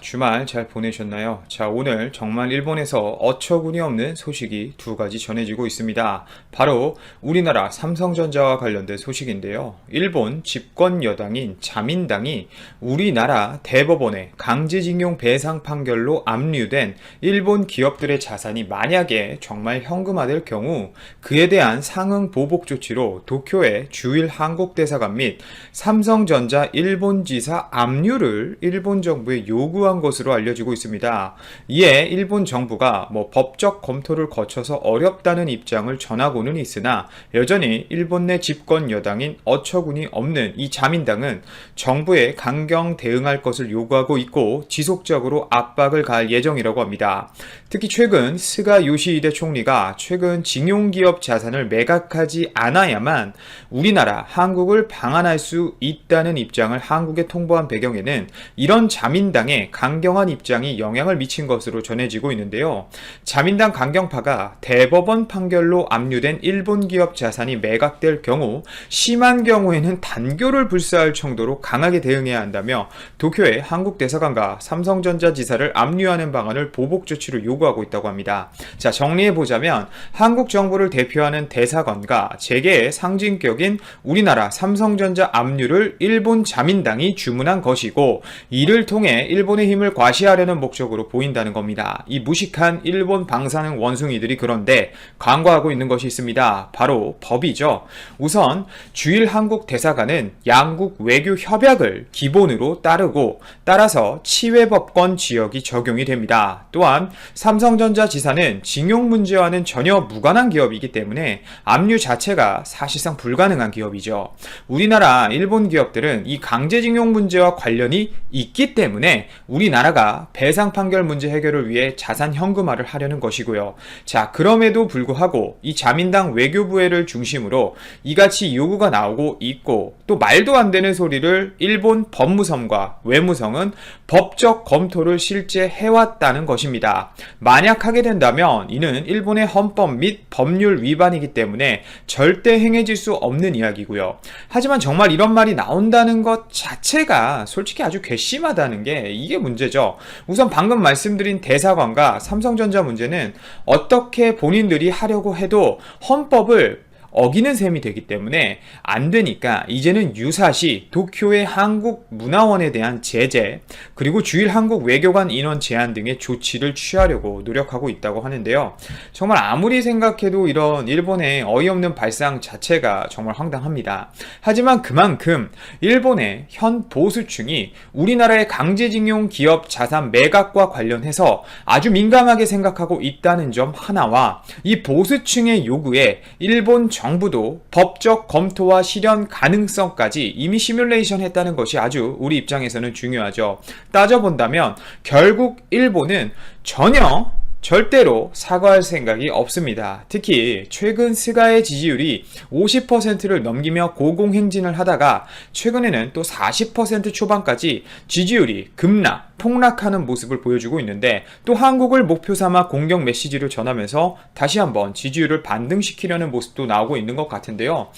주말 잘 보내셨나요? 자, 오늘 정말 일본에서 어처구니 없는 소식이 두 가지 전해지고 있습니다. 바로 우리나라 삼성전자와 관련된 소식인데요. 일본 집권 여당인 자민당이 우리나라 대법원의 강제징용 배상 판결로 압류된 일본 기업들의 자산이 만약에 정말 현금화될 경우 그에 대한 상응 보복 조치로 도쿄의 주일 한국대사관 및 삼성전자 일본 지사 압류를 일본 정부에 요구한 것으로 알려지고 있습니다. 이에 일본 정부가 법적 검토를 거쳐서 어렵다는 입장을 전하고는 있으나 여전히 일본 내 집권 여당인 어처구니 없는 이 자민당은 정부에 강경 대응할 것을 요구하고 있고 지속적으로 압박을 가할 예정이라고 합니다. 특히 최근 스가 요시히데 총리가 최근 징용기업 자산을 매각하지 않아야만 우리나라, 한국을 방한할 수 있다는 입장을 한국에 통보한 배경에는 이런 자민당의 강경한 입장이 영향을 미친 것으로 전해지고 있는데요. 자민당 강경파가 대법원 판결로 압류된 일본 기업 자산이 매각될 경우 심한 경우에는 단교를 불사할 정도로 강하게 대응해야 한다며 도쿄의 한국대사관과 삼성전자 지사를 압류하는 방안을 보복 조치로 요구하고 있다고 합니다. 자, 정리해보자면 한국 정부를 대표하는 대사관과 재계의 상징격인 우리나라 삼성전자 압류를 일본 자민당이 주문한 것이고 이를 통해 일본의 힘을 과시하려는 목적으로 보인다는 겁니다. 이 무식한 일본 방사능 원숭이들이 그런데 간과하고 있는 것이 있습니다. 바로 법이죠. 우선 주일 한국 대사관은 양국 외교 협약을 기본으로 따르고 따라서 치외법권 지역이 적용이 됩니다. 또한 삼성전자 지사는 징용 문제와는 전혀 무관한 기업이기 때문에 압류 자체가 사실상 불가능한 기업이죠. 우리나라 일본 기업들은 이 강제징용 문제와 관련이 있기 때문에 우리나라가 배상 판결 문제 해결을 위해 자산 현금화를 하려는 것이고요. 자, 그럼에도 불구하고 이 자민당 외교부회를 중심으로 이같이 요구가 나오고 있고 또 말도 안 되는 소리를 일본 법무성과 외무성은 법적 검토를 실제 해왔다는 것입니다. 만약 하게 된다면 이는 일본의 헌법 및 법률 위반이기 때문에 절대 행해질 수 없는 이야기고요. 하지만 정말 이런 말이 나온다는 것 자체가 솔직히 아주 괘씸하다는 게 이게 문제죠. 우선 방금 말씀드린 대사관과 삼성전자 문제는 어떻게 본인들이 하려고 해도 헌법을 어기는 셈이 되기 때문에 안 되니까 이제는 유사시 도쿄의 한국문화원에 대한 제재 그리고 주일 한국 외교관 인원 제한 등의 조치를 취하려고 노력하고 있다고 하는데요. 정말 아무리 생각해도 이런 일본의 어이없는 발상 자체가 정말 황당합니다. 하지만 그만큼 일본의 현 보수층이 우리나라의 강제징용 기업 자산 매각과 관련해서 아주 민감하게 생각하고 있다는 점 하나와 이 보수층의 요구에 일본 정부도 법적 검토와 실현 가능성까지 이미 시뮬레이션 했다는 것이 아주 우리 입장에서는 중요하죠. 따져본다면 결국 일본은 전혀 절대로 사과할 생각이 없습니다. 특히 최근 스가의 지지율이 50%를 넘기며 고공행진을 하다가 최근에는 또 40% 초반까지 지지율이 급락, 폭락하는 모습을 보여주고 있는데 또 한국을 목표 삼아 공격 메시지를 전하면서 다시 한번 지지율을 반등시키려는 모습도 나오고 있는 것 같은데요.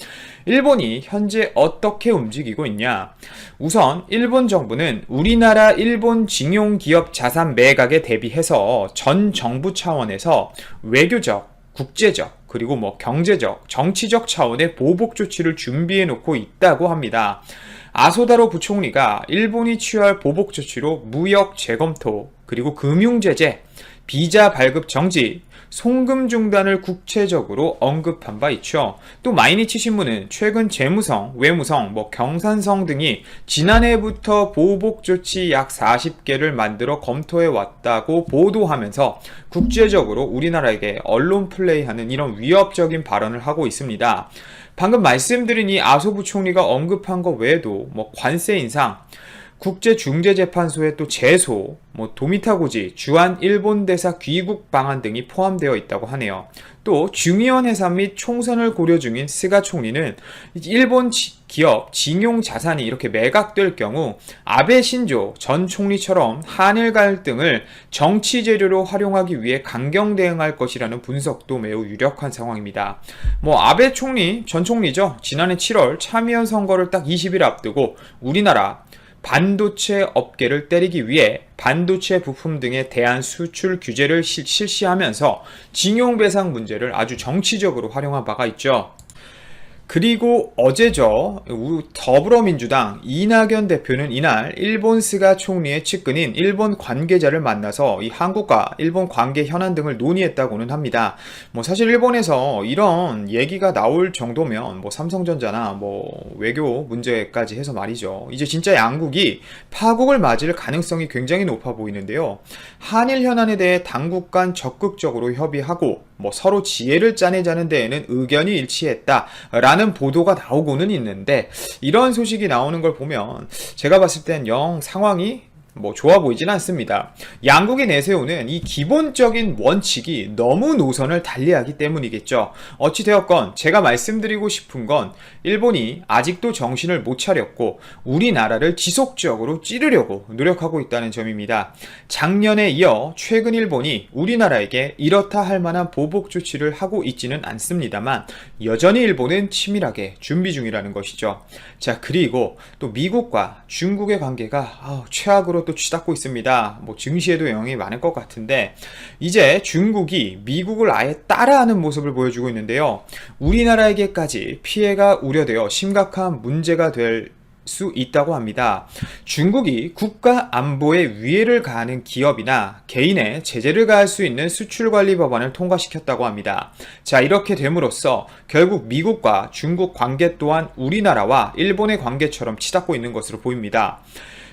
일본이 현재 어떻게 움직이고 있냐? 우선 일본 정부는 우리나라 일본 징용기업 자산 매각에 대비해서 전 정부 차원에서 외교적, 국제적, 그리고 경제적, 정치적 차원의 보복 조치를 준비해 놓고 있다고 합니다. 아소다로 부총리가 일본이 취할 보복 조치로 무역 재검토, 그리고 금융 제재, 비자 발급 정지, 송금 중단을 구체적으로 언급한 바 있죠. 또 마이니치 신문은 최근 재무성, 외무성, 경산성 등이 지난해부터 보복 조치 약 40개를 만들어 검토해 왔다고 보도하면서 국제적으로 우리나라에게 언론 플레이하는 이런 위협적인 발언을 하고 있습니다. 방금 말씀드린 이 아소 부총리가 언급한 것 외에도 관세 인상, 국제중재재판소의 또 제소, 도미타고지, 주한 일본 대사 귀국 방안 등이 포함되어 있다고 하네요. 또 중의원 해산 및 총선을 고려 중인 스가 총리는 일본 기업 징용 자산이 이렇게 매각될 경우 아베 신조 전 총리처럼 한일 갈등을 정치 재료로 활용하기 위해 강경 대응할 것이라는 분석도 매우 유력한 상황입니다. 아베 총리, 전 총리죠. 지난해 7월 참의원 선거를 딱 20일 앞두고 우리나라 반도체 업계를 때리기 위해 반도체 부품 등에 대한 수출 규제를 실시하면서 징용배상 문제를 아주 정치적으로 활용한 바가 있죠. 그리고 어제죠. 더불어민주당 이낙연 대표는 이날 일본 스가 총리의 측근인 일본 관계자를 만나서 이 한국과 일본 관계 현안 등을 논의했다고는 합니다. 사실 일본에서 이런 얘기가 나올 정도면 삼성전자나 외교 문제까지 해서 말이죠. 이제 진짜 양국이 파국을 맞을 가능성이 굉장히 높아 보이는데요. 한일 현안에 대해 당국 간 적극적으로 협의하고 서로 지혜를 짜내자는 데에는 의견이 일치했다라는 보도가 나오고는 있는데, 이런 소식이 나오는 걸 보면 제가 봤을 땐 영 상황이 좋아 보이진 않습니다. 양국이 내세우는 이 기본적인 원칙이 너무 노선을 달리하기 때문이겠죠. 어찌되었건 제가 말씀드리고 싶은 건 일본이 아직도 정신을 못 차렸고 우리나라를 지속적으로 찌르려고 노력하고 있다는 점입니다. 작년에 이어 최근 일본이 우리나라에게 이렇다 할 만한 보복 조치를 하고 있지는 않습니다만 여전히 일본은 치밀하게 준비 중이라는 것이죠. 자, 그리고 또 미국과 중국의 관계가 최악으로 또 치닫고 있습니다. 증시에도 영향이 많을 것 같은데, 이제 중국이 미국을 아예 따라하는 모습을 보여주고 있는데요. 우리나라에게까지 피해가 우려되어 심각한 문제가 될 수 있다고 합니다. 중국이 국가 안보에 위해를 가하는 기업이나 개인에 제재를 가할 수 있는 수출관리 법안을 통과시켰다고 합니다. 자, 이렇게 됨으로써 결국 미국과 중국 관계 또한 우리나라와 일본의 관계처럼 치닫고 있는 것으로 보입니다.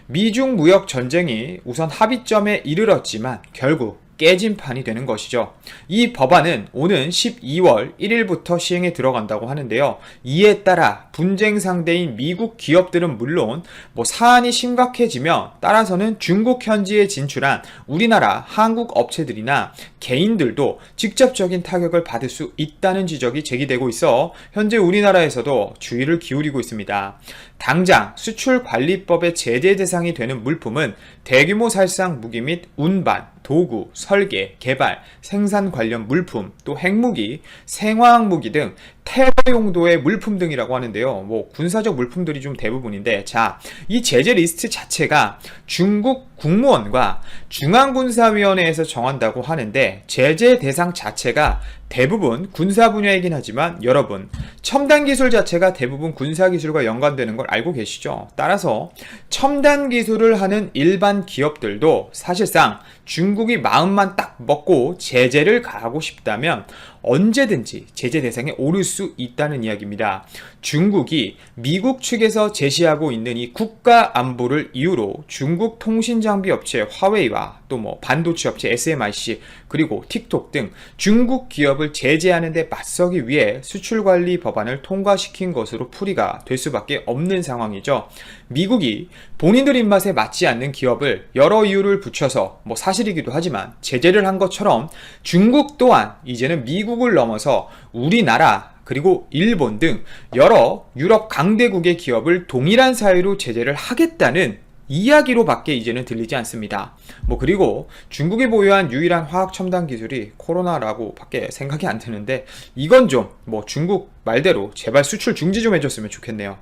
미중 무역 전쟁이 우선 합의점에 이르렀지만 결국 깨진 판이 되는 것이죠. 이 법안은 오는 12월 1일부터 시행에 들어간다고 하는데요. 이에 따라 분쟁 상대인 미국 기업들은 물론 사안이 심각해지면 따라서는 중국 현지에 진출한 우리나라 한국 업체들이나 개인들도 직접적인 타격을 받을 수 있다는 지적이 제기되고 있어 현재 우리나라에서도 주의를 기울이고 있습니다. 당장 수출관리법의 제재 대상이 되는 물품은 대규모 살상 무기 및 운반, 도구, 설계, 개발, 생산 관련 물품, 또 핵무기, 생화학 무기 등 테러 용도의 물품 등이라고 하는데요. 군사적 물품들이 좀 대부분인데, 자, 이 제재 리스트 자체가 중국 국무원과 중앙군사위원회에서 정한다고 하는데, 제재 대상 자체가 대부분 군사 분야이긴 하지만 여러분, 첨단 기술 자체가 대부분 군사 기술과 연관되는 걸 알고 계시죠? 따라서 첨단 기술을 하는 일반 기업들도 사실상 중국이 마음만 딱 먹고 제재를 가하고 싶다면 언제든지 제재 대상에 오를 수 있다는 이야기입니다. 중국이 미국 측에서 제시하고 있는 이 국가 안보를 이유로 중국 통신장비 업체 화웨이와 또 반도체 업체 SMIC 그리고 틱톡 등 중국 기업을 제재하는 데 맞서기 위해 수출관리 법안을 통과시킨 것으로 풀이가 될 수밖에 없는 상황이죠. 미국이 본인들 입맛에 맞지 않는 기업을 여러 이유를 붙여서 사실이기도 하지만 제재를 한 것처럼 중국 또한 이제는 미국을 넘어서 우리나라 그리고 일본 등 여러 유럽 강대국의 기업을 동일한 사유로 제재를 하겠다는 이야기로밖에 이제는 들리지 않습니다. 그리고 중국이 보유한 유일한 화학 첨단 기술이 코로나라고 밖에 생각이 안 드는데, 이건 좀 중국 말대로 제발 수출 중지 좀 해줬으면 좋겠네요.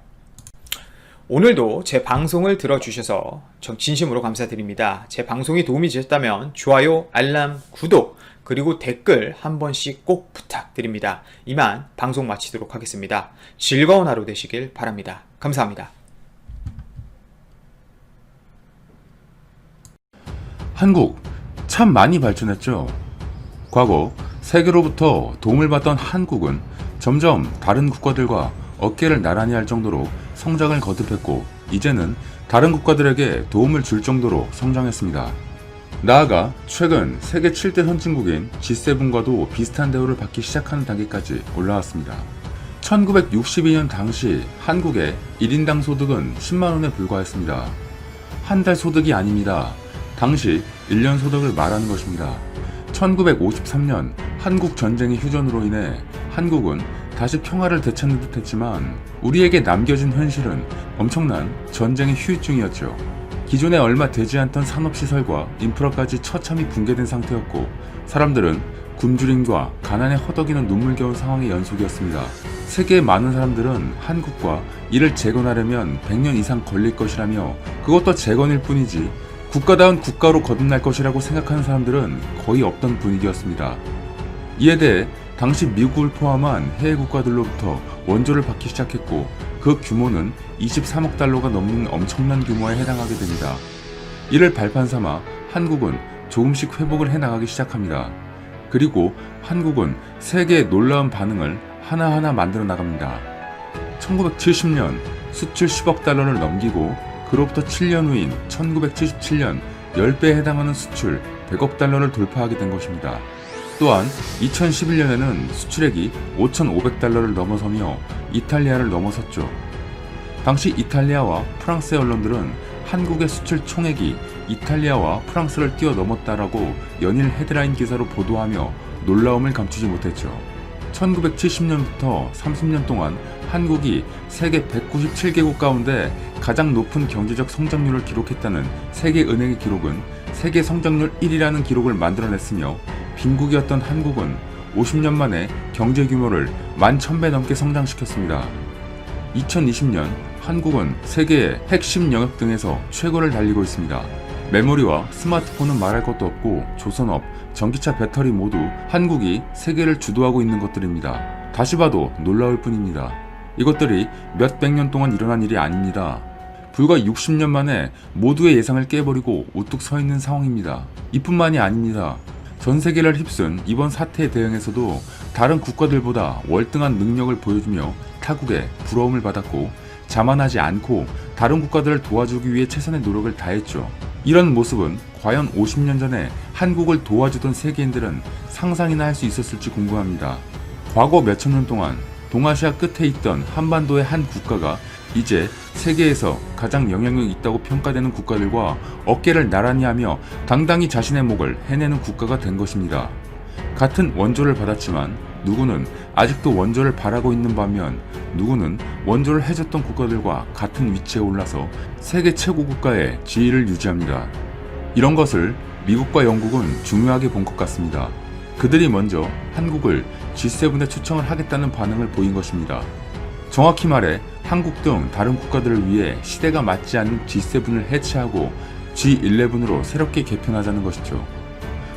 오늘도 제 방송을 들어주셔서 진심으로 감사드립니다. 제 방송이 도움이 되셨다면 좋아요, 알람, 구독, 그리고 댓글 한 번씩 꼭 부탁드립니다. 이만 방송 마치도록 하겠습니다. 즐거운 하루 되시길 바랍니다. 감사합니다. 한국 참 많이 발전했죠. 과거 세계로부터 도움을 받던 한국은 점점 다른 국가들과 어깨를 나란히 할 정도로 성장을 거듭했고, 이제는 다른 국가들에게 도움을 줄 정도로 성장했습니다. 나아가 최근 세계 7대 선진국인 G7과도 비슷한 대우를 받기 시작하는 단계까지 올라왔습니다. 1962년 당시 한국의 1인당 소득은 10만원에 불과했습니다. 한 달 소득이 아닙니다. 당시 1년 소득을 말하는 것입니다. 1953년 한국 전쟁의 휴전으로 인해 한국은 다시 평화를 되찾는 듯 했지만 우리에게 남겨진 현실은 엄청난 전쟁의 후유증이었죠. 기존에 얼마 되지 않던 산업시설과 인프라까지 처참히 붕괴된 상태였고, 사람들은 굶주림과 가난에 허덕이는 눈물겨운 상황의 연속이었습니다. 세계의 많은 사람들은 한국과 이를 재건하려면 100년 이상 걸릴 것이라며 그것도 재건일 뿐이지 국가다운 국가로 거듭날 것이라고 생각하는 사람들은 거의 없던 분위기였습니다. 이에 대해 당시 미국을 포함한 해외 국가들로부터 원조를 받기 시작했고 그 규모는 23억 달러가 넘는 엄청난 규모에 해당하게 됩니다. 이를 발판 삼아 한국은 조금씩 회복을 해나가기 시작합니다. 그리고 한국은 세계의 놀라운 반응을 하나하나 만들어 나갑니다. 1970년 수출 10억 달러를 넘기고 그로부터 7년 후인 1977년 10배에 해당하는 수출 100억 달러를 돌파하게 된 것입니다. 또한 2011년에는 수출액이 5,500달러를 넘어서며 이탈리아를 넘어섰죠. 당시 이탈리아와 프랑스의 언론들은 한국의 수출 총액이 이탈리아와 프랑스를 뛰어넘었다라고 연일 헤드라인 기사로 보도하며 놀라움을 감추지 못했죠. 1970년부터 30년 동안 한국이 세계 197개국 가운데 가장 높은 경제적 성장률을 기록했다는 세계은행의 기록은 세계 성장률 1위라는 기록을 만들어냈으며 빈국이었던 한국은 50년 만에 경제 규모를 11,000배 넘게 성장시켰습니다. 2020년 한국은 세계의 핵심 영역 등에서 최고를 달리고 있습니다. 메모리와 스마트폰은 말할 것도 없고 조선업, 전기차 배터리 모두 한국이 세계를 주도하고 있는 것들입니다. 다시 봐도 놀라울 뿐입니다. 이것들이 몇백 년 동안 일어난 일이 아닙니다. 불과 60년 만에 모두의 예상을 깨버리고 우뚝 서 있는 상황입니다. 이뿐만이 아닙니다. 전 세계를 휩쓴 이번 사태에 대응해서도 다른 국가들보다 월등한 능력을 보여주며 타국에 부러움을 받았고 자만하지 않고 다른 국가들을 도와주기 위해 최선의 노력을 다했죠. 이런 모습은 과연 50년 전에 한국을 도와주던 세계인들은 상상이나 할 수 있었을지 궁금합니다. 과거 몇천 년 동안 동아시아 끝에 있던 한반도의 한 국가가 이제 세계에서 가장 영향력이 있다고 평가되는 국가들과 어깨를 나란히 하며 당당히 자신의 몫을 해내는 국가가 된 것입니다. 같은 원조를 받았지만 누구는 아직도 원조를 바라고 있는 반면 누구는 원조를 해줬던 국가들과 같은 위치에 올라서 세계 최고 국가의 지위를 유지합니다. 이런 것을 미국과 영국은 중요하게 본 것 같습니다. 그들이 먼저 한국을 G7에 초청을 하겠다는 반응을 보인 것입니다. 정확히 말해 한국 등 다른 국가들을 위해 시대가 맞지 않는 G7을 해체하고 G11으로 새롭게 개편하자는 것이죠.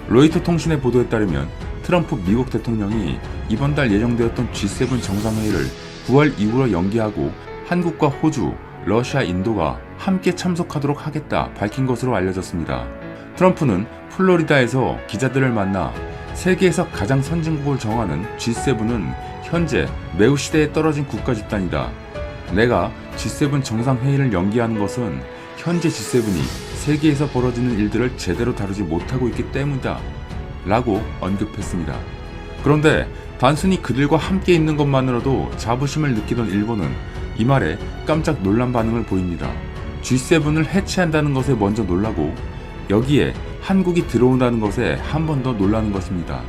로이터 통신의 보도에 따르면 트럼프 미국 대통령이 이번 달 예정되었던 G7 정상회의를 9월 이후로 연기하고 한국과 호주, 러시아, 인도가 함께 참석하도록 하겠다 밝힌 것으로 알려졌습니다. 트럼프는 플로리다에서 기자들을 만나 세계에서 가장 선진국을 정하는 G7은 현재 매우 시대에 떨어진 국가 집단이다. 내가 G7 정상회의를 연기하는 것은 현재 G7이 세계에서 벌어지는 일들을 제대로 다루지 못하고 있기 때문이다. 라고 언급했습니다. 그런데 단순히 그들과 함께 있는 것만으로도 자부심을 느끼던 일본은 이 말에 깜짝 놀란 반응을 보입니다. G7을 해체한다는 것에 먼저 놀라고 여기에 한국이 들어온다는 것에 한 번 더 놀라는 것입니다.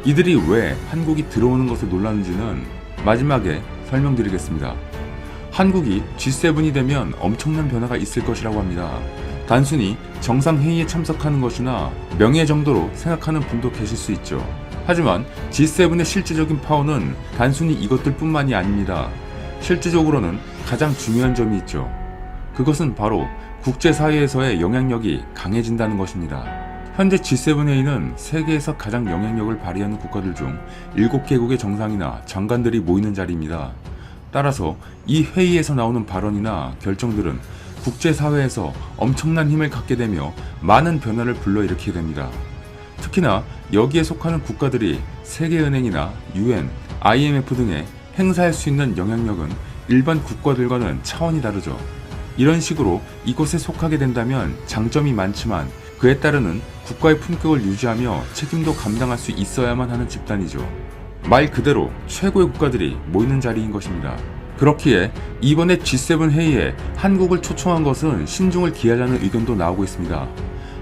이들이 왜 한국이 들어오는 것에 놀라는지는 마지막에 설명드리겠습니다. 한국이 G7이 되면 엄청난 변화가 있을 것이라고 합니다. 단순히 정상회의에 참석하는 것이나 명예 정도로 생각하는 분도 계실 수 있죠. 하지만 G7의 실질적인 파워는 단순히 이것들 뿐만이 아닙니다. 실질적으로는 가장 중요한 점이 있죠. 그것은 바로 국제사회에서의 영향력이 강해진다는 것입니다. 현재 G7회의는 세계에서 가장 영향력을 발휘하는 국가들 중 7개국의 정상이나 장관들이 모이는 자리입니다. 따라서 이 회의에서 나오는 발언이나 결정들은 국제사회에서 엄청난 힘을 갖게 되며 많은 변화를 불러일으키게 됩니다. 특히나 여기에 속하는 국가들이 세계은행이나 UN, IMF 등에 행사할 수 있는 영향력은 일반 국가들과는 차원이 다르죠. 이런 식으로 이곳에 속하게 된다면 장점이 많지만 그에 따르는 국가의 품격을 유지하며 책임도 감당할 수 있어야만 하는 집단이죠. 말 그대로 최고의 국가들이 모이는 자리인 것입니다. 그렇기에 이번에 G7 회의에 한국을 초청한 것은 신중을 기하자는 의견도 나오고 있습니다.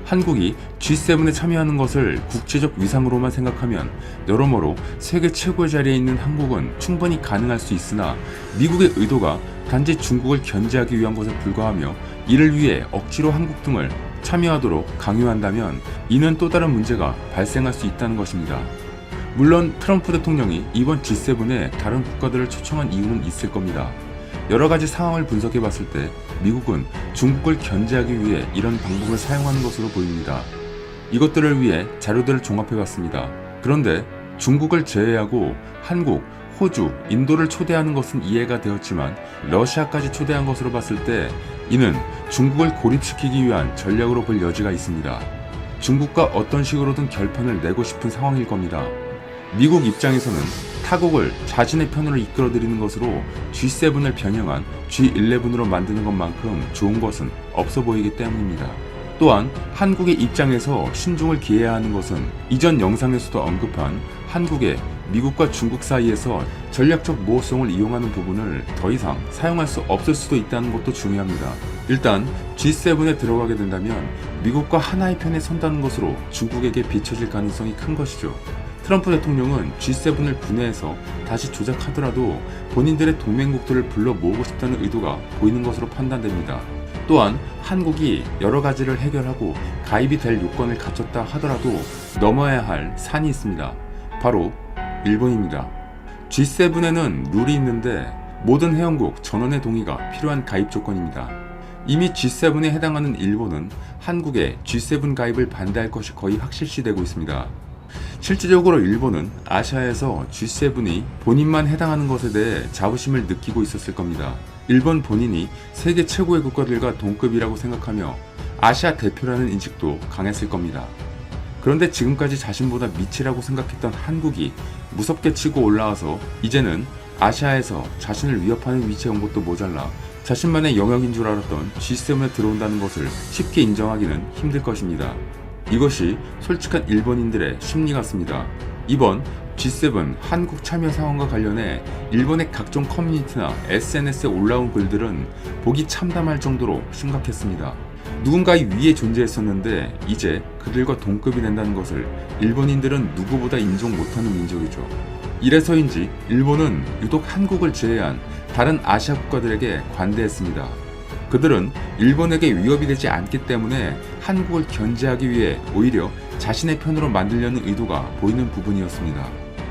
한국이 G7에 참여하는 것을 국제적 위상으로만 생각하면 여러모로 세계 최고의 자리에 있는 한국은 충분히 가능할 수 있으나 미국의 의도가 단지 중국을 견제하기 위한 것에 불과하며 이를 위해 억지로 한국 등을 참여하도록 강요한다면 이는 또 다른 문제가 발생할 수 있다는 것입니다. 물론 트럼프 대통령이 이번 G7에 다른 국가들을 초청한 이유는 있을 겁니다. 여러 가지 상황을 분석해 봤을 때 미국은 중국을 견제하기 위해 이런 방법을 사용하는 것으로 보입니다. 이것들을 위해 자료들을 종합해 봤습니다. 그런데 중국을 제외하고 한국, 호주, 인도를 초대하는 것은 이해가 되었지만 러시아까지 초대한 것으로 봤을 때 이는 중국을 고립시키기 위한 전략으로 볼 여지가 있습니다. 중국과 어떤 식으로든 결판을 내고 싶은 상황일 겁니다. 미국 입장에서는 타국을 자신의 편으로 이끌어들이는 것으로 G7을 변형한 G11으로 만드는 것만큼 좋은 것은 없어 보이기 때문입니다. 또한 한국의 입장에서 신중을 기해야 하는 것은 이전 영상에서도 언급한 한국의 미국과 중국 사이에서 전략적 모호성을 이용하는 부분을 더 이상 사용할 수 없을 수도 있다는 것도 중요합니다. 일단 G7에 들어가게 된다면 미국과 하나의 편에 선다는 것으로 중국에게 비춰질 가능성이 큰 것이죠. 트럼프 대통령은 G7을 분해해서 다시 조작하더라도 본인들의 동맹국들을 불러 모으고 싶다는 의도가 보이는 것으로 판단됩니다. 또한 한국이 여러 가지를 해결하고 가입이 될 요건을 갖췄다 하더라도 넘어야 할 산이 있습니다. 바로 일본입니다. G7에는 룰이 있는데 모든 회원국 전원의 동의가 필요한 가입 조건입니다. 이미 G7에 해당하는 일본은 한국의 G7 가입을 반대할 것이 거의 확실시되고 있습니다. 실질적으로 일본은 아시아에서 G7이 본인만 해당하는 것에 대해 자부심을 느끼고 있었을 겁니다. 일본 본인이 세계 최고의 국가들과 동급이라고 생각하며 아시아 대표라는 인식도 강했을 겁니다. 그런데 지금까지 자신보다 미치라고 생각했던 한국이 무섭게 치고 올라와서 이제는 아시아에서 자신을 위협하는 위치에 온 것도 모자라 자신만의 영역인 줄 알았던 G7에 들어온다는 것을 쉽게 인정하기는 힘들 것입니다. 이것이 솔직한 일본인들의 심리 같습니다. 이번 G7 한국 참여 상황과 관련해 일본의 각종 커뮤니티나 SNS에 올라온 글들은 보기 참담할 정도로 심각했습니다. 누군가의 위에 존재했었는데 이제 그들과 동급이 된다는 것을 일본인들은 누구보다 인정 못하는 민족이죠. 이래서인지 일본은 유독 한국을 제외한 다른 아시아 국가들에게 관대했습니다. 그들은 일본에게 위협이 되지 않기 때문에 한국을 견제하기 위해 오히려 자신의 편으로 만들려는 의도가 보이는 부분이었습니다.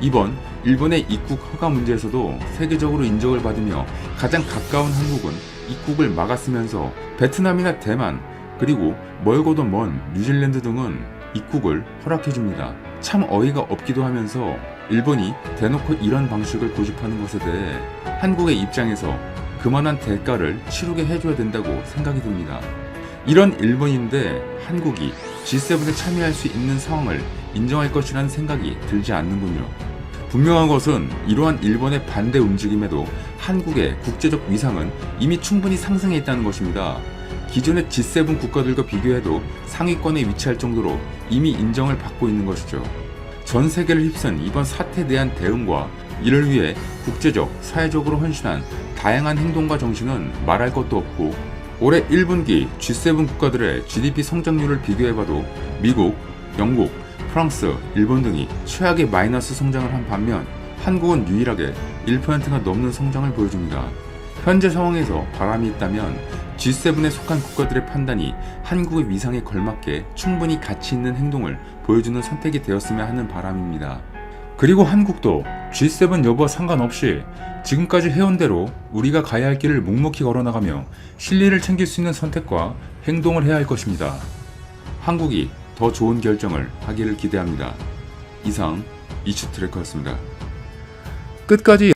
이번 일본의 입국 허가 문제에서도 세계적으로 인정을 받으며 가장 가까운 한국은 입국을 막았으면서 베트남이나 대만 그리고 멀고도 먼 뉴질랜드 등은 입국을 허락해줍니다. 참 어이가 없기도 하면서 일본이 대놓고 이런 방식을 고집하는 것에 대해 한국의 입장에서 그만한 대가를 치르게 해줘야 된다고 생각이 듭니다. 이런 일본인데 한국이 G7에 참여할 수 있는 상황을 인정할 것이라는 생각이 들지 않는군요. 분명한 것은 이러한 일본의 반대 움직임에도 한국의 국제적 위상은 이미 충분히 상승해 있다는 것입니다. 기존의 G7 국가들과 비교해도 상위권에 위치할 정도로 이미 인정을 받고 있는 것이죠. 전 세계를 휩쓴 이번 사태에 대한 대응과 이를 위해 국제적, 사회적으로 헌신한 다양한 행동과 정신은 말할 것도 없고 올해 1분기 G7 국가들의 GDP 성장률을 비교해봐도 미국, 영국, 프랑스, 일본 등이 최악의 마이너스 성장을 한 반면 한국은 유일하게 1%가 넘는 성장을 보여줍니다. 현재 상황에서 바람이 있다면 G7에 속한 국가들의 판단이 한국의 위상에 걸맞게 충분히 가치 있는 행동을 보여주는 선택이 되었으면 하는 바람입니다. 그리고 한국도 G7 여부와 상관없이 지금까지 해온 대로 우리가 가야 할 길을 묵묵히 걸어나가며 실리를 챙길 수 있는 선택과 행동을 해야 할 것입니다. 한국이 더 좋은 결정을 하기를 기대합니다. 이상 이슈트래커였습니다. 끝까지